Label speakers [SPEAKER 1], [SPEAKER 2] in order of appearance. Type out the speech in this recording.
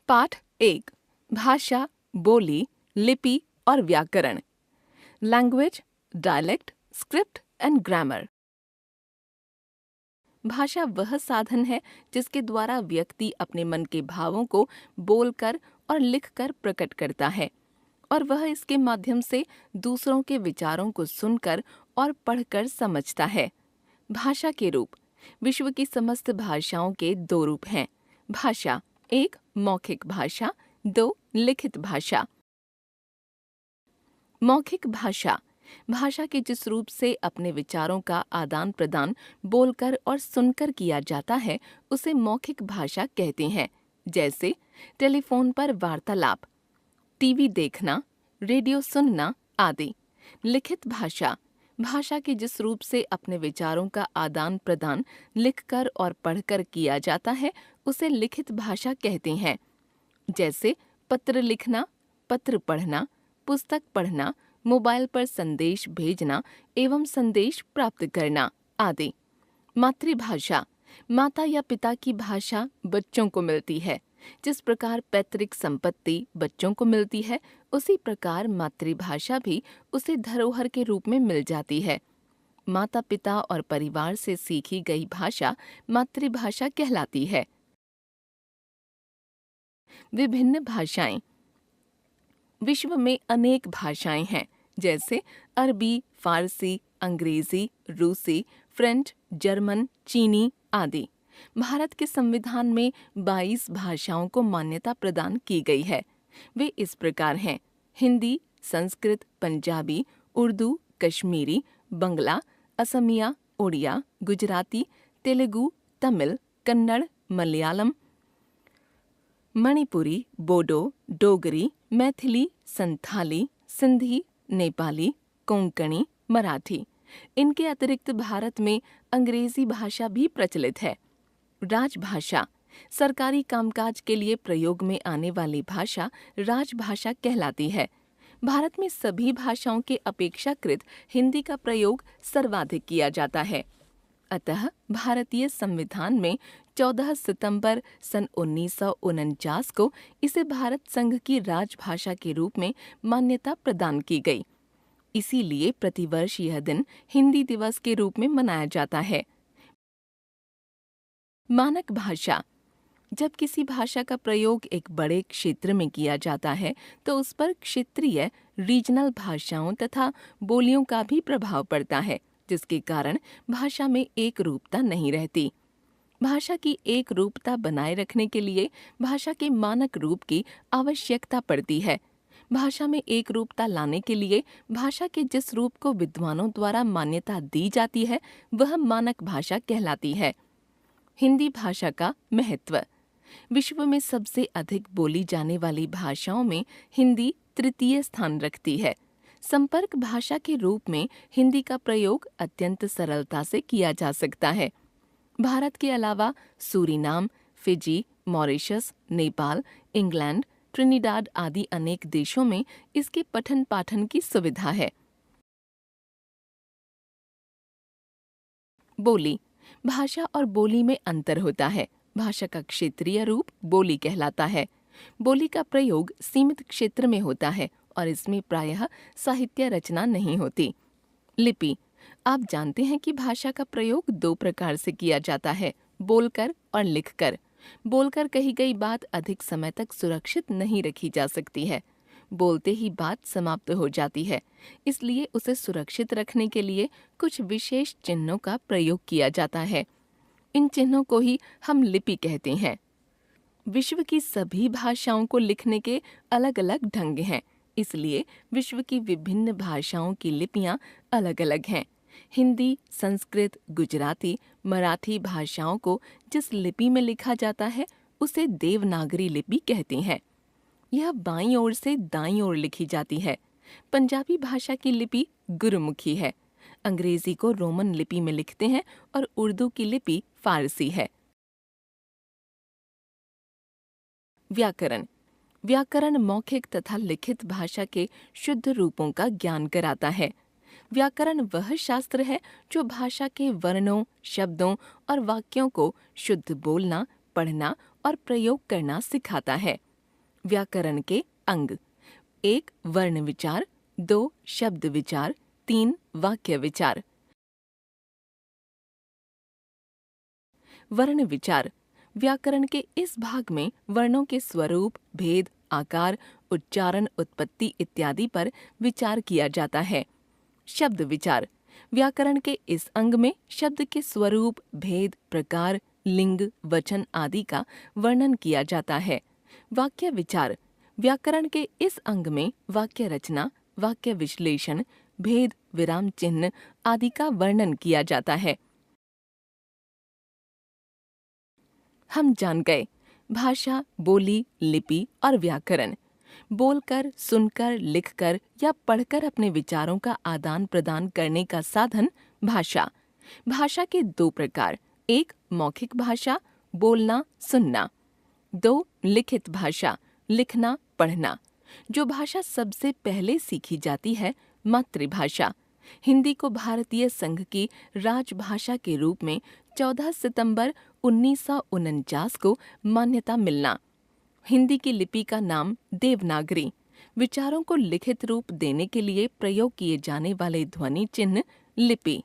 [SPEAKER 1] पाठ 1। भाषा, बोली, लिपि और व्याकरण। Language, dialect, script and grammar. भाषा वह साधन है जिसके द्वारा व्यक्ति अपने मन के भावों को बोलकर और लिखकर प्रकट करता है, और वह इसके माध्यम से दूसरों के विचारों को सुनकर और पढ़कर समझता है। भाषा के रूप। विश्व की समस्त भाषाओं के दो रूप हैं। भाषा, 1 मौखिक भाषा, 2 लिखित भाषा। मौखिक भाषा, भाषा के जिस रूप से अपने विचारों का आदान प्रदान बोलकर और सुनकर किया जाता है उसे मौखिक भाषा कहते हैं, जैसे टेलीफोन पर वार्तालाप, टीवी देखना, रेडियो सुनना आदि। लिखित भाषा, भाषा के जिस रूप से अपने विचारों का आदान प्रदान लिखकर और पढ़कर किया जाता है उसे लिखित भाषा कहते हैं, जैसे पत्र लिखना, पत्र पढ़ना, पुस्तक पढ़ना, मोबाइल पर संदेश भेजना एवं संदेश प्राप्त करना आदि। मातृभाषा, माता या पिता की भाषा बच्चों को मिलती है। जिस प्रकार पैतृक संपत्ति बच्चों को मिलती है उसी प्रकार मातृभाषा भी उसे धरोहर के रूप में मिल जाती है। माता पिता और परिवार से सीखी गई भाषा मातृभाषा कहलाती है। विभिन्न भाषाएं। विश्व में अनेक भाषाएं हैं, जैसे अरबी, फारसी, अंग्रेजी, रूसी, फ्रेंच, जर्मन, चीनी आदि। भारत के संविधान में 22 भाषाओं को मान्यता प्रदान की गई है। वे इस प्रकार हैं: हिंदी, संस्कृत, पंजाबी, उर्दू, कश्मीरी, बंगला, असमिया, उड़िया, गुजराती, तेलुगु, तमिल, कन्नड़, मलयालम, मणिपुरी, बोडो, डोगरी, मैथिली, संथाली, सिंधी, नेपाली, कोंकणी, मराठी। इनके अतिरिक्त भारत में अंग्रेजी भाषा भी प्रचलित है। राजभाषा, सरकारी कामकाज के लिए प्रयोग में आने वाली भाषा राजभाषा कहलाती है। भारत में सभी भाषाओं के अपेक्षाकृत हिंदी का प्रयोग सर्वाधिक किया जाता है। अतः भारतीय संविधान में 14 सितंबर सन 1949 को इसे भारत संघ की राजभाषा के रूप में मान्यता प्रदान की गई। इसीलिए प्रतिवर्ष यह दिन हिंदी दिवस के रूप में मनाया जाता है। मानक भाषा, जब किसी भाषा का प्रयोग एक बड़े क्षेत्र में किया जाता है तो उस पर क्षेत्रीय रीजनल भाषाओं तथा बोलियों का भी प्रभाव पड़ता है, जिसके कारण भाषा में एक रूपता नहीं रहती। भाषा की एक रूपता बनाए रखने के लिए भाषा के मानक रूप की आवश्यकता पड़ती है। भाषा में एक रूपता लाने के लिए भाषा के जिस रूप को विद्वानों द्वारा मान्यता दी जाती है वह मानक भाषा कहलाती है। हिंदी भाषा का महत्व। विश्व में सबसे अधिक बोली जाने वाली भाषाओं में हिंदी तृतीय स्थान रखती है। संपर्क भाषा के रूप में हिंदी का प्रयोग अत्यंत सरलता से किया जा सकता है। भारत के अलावा Suriname, Fiji, Mauritius, Nepal, England, Trinidad आदि अनेक देशों में इसके पठन पाठन की सुविधा है। बोली, भाषा और बोली में अंतर होता है। भाषा का क्षेत्रीय रूप बोली कहलाता है। बोली का प्रयोग सीमित क्षेत्र में होता है और इसमें प्रायः साहित्य रचना नहीं होती। लिपि, आप जानते हैं कि भाषा का प्रयोग 2 प्रकार से किया जाता है, बोलकर और लिखकर। बोलकर कही गई बात अधिक समय तक सुरक्षित नहीं रखी जा सकती है। बोलते ही बात समाप्त हो जाती है, इसलिए उसे सुरक्षित रखने के लिए कुछ विशेष चिन्हों का प्रयोग किया जाता है। इन चिन्हों को ही हम लिपि कहते हैं। विश्व की सभी भाषाओं को लिखने के अलग अलग ढंग हैं, इसलिए विश्व की विभिन्न भाषाओं की लिपियां अलग अलग हैं। हिंदी, संस्कृत, गुजराती, मराठी भाषाओं को जिस लिपि में लिखा जाता है उसे देवनागरी लिपि कहते हैं। यह बाईं ओर से दाईं ओर लिखी जाती है। पंजाबी भाषा की लिपि गुरुमुखी है। अंग्रेजी को रोमन लिपि में लिखते हैं और उर्दू की लिपि फारसी है। व्याकरण। व्याकरण मौखिक तथा लिखित भाषा के शुद्ध रूपों का ज्ञान कराता है। व्याकरण वह शास्त्र है जो भाषा के वर्णों, शब्दों और वाक्यों को शुद्ध बोलना, पढ़ना और प्रयोग करना सिखाता है। व्याकरण के अंग। 1 वर्ण विचार, 2 शब्द विचार, 3 वाक्य विचार। वर्ण विचार। व्याकरण के इस भाग में वर्णों के स्वरूप, भेद, आकार, उच्चारण, उत्पत्ति इत्यादि पर विचार किया जाता है। शब्द विचार। व्याकरण के इस अंग में शब्द के स्वरूप, भेद, प्रकार, लिंग, वचन आदि का वर्णन किया जाता है। वाक्य विचार। व्याकरण के इस अंग में वाक्य रचना, वाक्य विश्लेषण, भेद, विराम चिन्ह आदि का वर्णन किया जाता है। हम जान गए भाषा, बोली, लिपि और व्याकरण। बोलकर, सुनकर, लिखकर या पढ़कर अपने विचारों का आदान प्रदान करने का साधन भाषा। भाषा के 2 प्रकार, 1 मौखिक भाषा, बोलना, सुनना। 2 लिखित भाषा, लिखना, पढ़ना। जो भाषा सबसे पहले सीखी जाती है, मातृभाषा। हिंदी को भारतीय संघ की राजभाषा के रूप में 14 सितंबर 1949 को मान्यता मिलना। हिंदी की लिपि का नाम देवनागरी। विचारों को लिखित रूप देने के लिए प्रयोग किए जाने वाले ध्वनि चिन्ह लिपि।